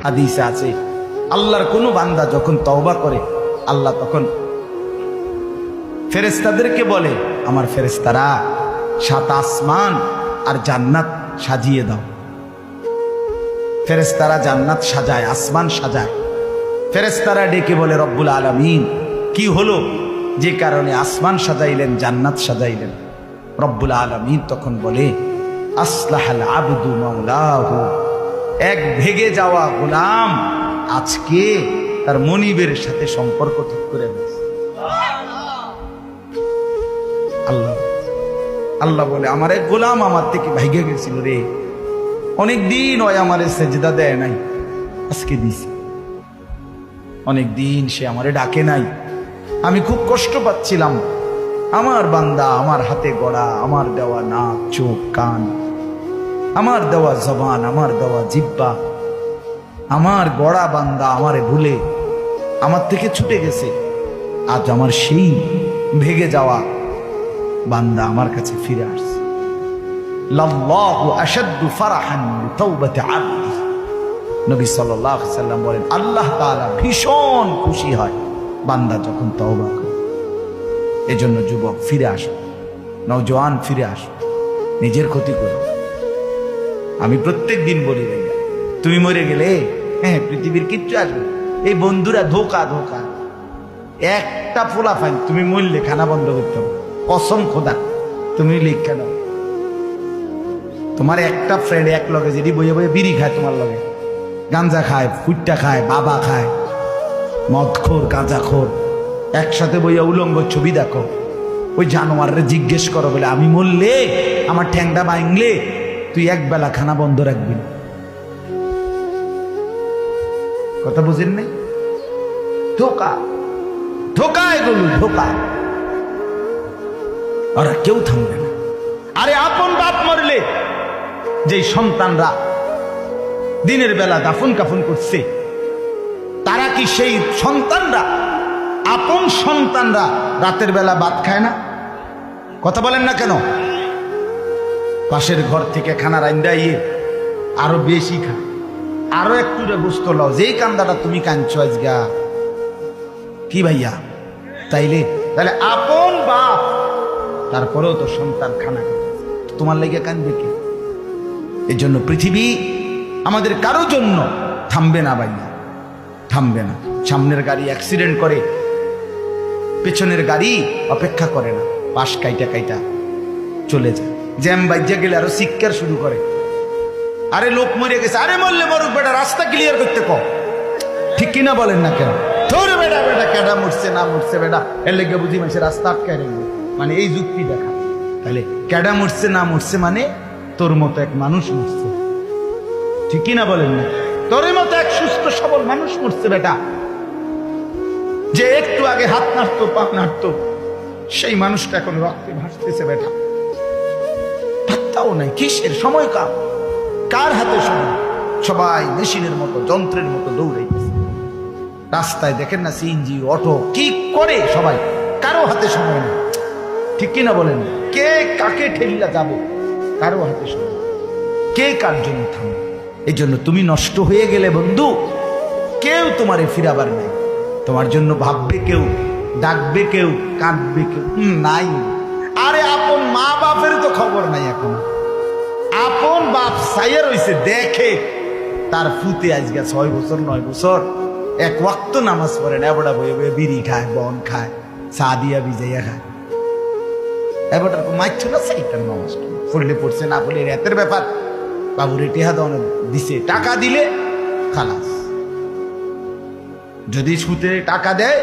হাদিসে আছে আল্লাহর কোন বান্দা যখন তওবা করে আল্লাহ তখন ফেরেশতাদেরকে বলে, আমার ফেরেশতারা 7 আসমান আর জান্নাত সাজিয়ে দাও। ফেরেশতারা জান্নাত সাজায়, আসমান সাজায়। ফেরেশতারা ডেকে বলে, রব্বুল আলামিন কি হলো যে কারণে আসমান সাজাইলেন, জান্নাত সাজাইলেন? রব্বুল আলামিন তখন বলে, আসলাহাল আবদু মাওলাহু, এক ভেগে যাওয়া গোলাম আজকে তার মনিবের সাথে সম্পর্ক ঠিক করে দিয়েছে। আল্লাহ আল্লাহ বলে, আমার এক গোলাম আমার থেকে ভাইগে গেছিল রে, অনেকদিন ওই আমারে সেজদা দেয় নাই, আজকে দিছে। অনেকদিন সে আমারে ডাকে নাই, আমি খুব কষ্ট পাচ্ছিলাম। আমার বান্দা আমার হাতে গড়া, আমার দেওয়া নাক চোখ কান, আমার দেওয়া জবান, আমার দেওয়া জিহ্বা, আমার গড়া বান্দা আমারে ভুলে আমার থেকে ছুটে গেছে। আজ আমার সেই ভেগে যাওয়া বান্দা আমার কাছে ফিরে আসছে। লাল্লাহু আশাদ্দু ফারাহান বিতাওবাতি আবদি, নবী সাল্লাল্লাহু আলাইহি সাল্লাম বলেন, আল্লাহ তাআলা ভীষণ খুশি হয় বান্দা যখন তওবা করে। এজন্য যুবক ফিরে আসো, নওজোয়ান ফিরে আসো, নিজের ক্ষতি করো। আমি প্রত্যেক দিন বলি, তুমি মরে গেলে হ্যাঁ পৃথিবীর কিচ্ছু আসবে, এই বন্ধুরা ধোকা ধোকা। একটা ফোলা ফাইন, তুমি মরলে খানা বন্ধ করতে হবে, কসম খোদা তুমি লিখে নাও। তোমার একটা ফ্রেন্ড এক লগে যেটি বইয়ে বইয়ে বিড়ি খায়, তোমার লগে গাঞ্জা খায়, ফুটটা খায়, বাবা খায়, মদখোর গাঁজাখোর, একসাথে বইয়া উলঙ্গ ছবি দেখো, ওই জানোয়ারে জিজ্ঞেস করো বলে, আমি মরলে আমার ঠ্যাংটা ভাঙলে তুই এক বেলা খানা বন্ধ রাখবি। কথা বুঝেন নাই? ধোকা ধোকা, এগুলো ধোকা। ওরা কেউ থামবে না। আরে আপন বাপ মরলে যে সন্তানরা দিনের বেলা দাফন কাফন করছে, তারা কি সেই সন্তানরা, আপন সন্তানরা রাতের বেলা ভাত খায় না? কথা বলেন না কেন? পাশের ঘর থেকে খানা রান্দাইয়ে আরো বেশি খায়, আরো একটু গোস্ত লাও, যেই কান্দাটা তুমি কাঁদছো আজগা। কি ভাইয়া? তাইলে আপন বাপ, তারপরেও তো সন্তান খানা খায়, তোমার লেগে কাঁদবে কি? এই জন্য পৃথিবী আমাদের কারো জন্য থামবে না ভাইয়া, থামবে না। সামনের গাড়ি অ্যাক্সিডেন্ট করে, পেছনের গাড়ি অপেক্ষা করে না, পাশ কাইটা কাইটা চলে যায়। জ্যাম বাজ্যা গেলে আরো শিক্ষার শুরু করে, আরে লোক মরে গেছে, আরে মরলে মরুক বেটা, রাস্তা ক্লিয়ার করতে কও। ঠিক কিনা বলেন না কেন? তোর বেটা বেটা কেডা মরছে না মরছে বেটা, এর লেগে বুঝি মানুষের রাস্তা আটকায় রইল, মানে এই যুক্তি দেখা। তাহলে কেডা মরছে না মরছে মানে তোর মতো এক মানুষ মরছে। ঠিক কিনা বলেন না? তোর মতো এক সুস্থ সবল মানুষ মরছে বেটা, যে একটু আগে হাত নাড়তো পা নাড়তো, সেই মানুষটা এখন রক্তে ভাসতেছে বেটা। পাত্তাও নাই, কিসের সময় কার হাতে সময়? সবাই মেশিনের মতো, যন্ত্রের মতো দৌড়াইতেছে। রাস্তায় দেখেন না সিএনজি অটো কি করে সবাই, কারো হাতে সময় নেই। ঠিক কিনা বলেন? কে কাকে ঠেলিয়া যাবে, কারো হাতে সময়, কে কার জন্য থামবে। এই জন্য তুমি নষ্ট হয়ে গেলে বন্ধু, কেউ তোমারে ফিরাবার নাই। তোমার জন্য ভাববে কেউ, ডাকবে কেউ, কাঁদবে কেউ নাই। আরে আপন মা বাপের তো খবর নাই এখন। আপন বাপ সাইয়া রইছে, দেখে তার ফুতে আজকে 6 বছর 9 বছর এক ওয়াক্ত নামাজ পড়ে না, এবড়া বয়ে বয়ে বিড়ি খায়, বন খায়, চা দিয়া ভিজাইয়া খায়। এবটার মাইছো না সাইটার নামাজ পড়লে পড়ছে, না পড়লে রাতের ব্যাপার। বাবুরে টেহা দাও দিছে, টাকা দিলে খালাস। যদি সুতে টাকা দেয়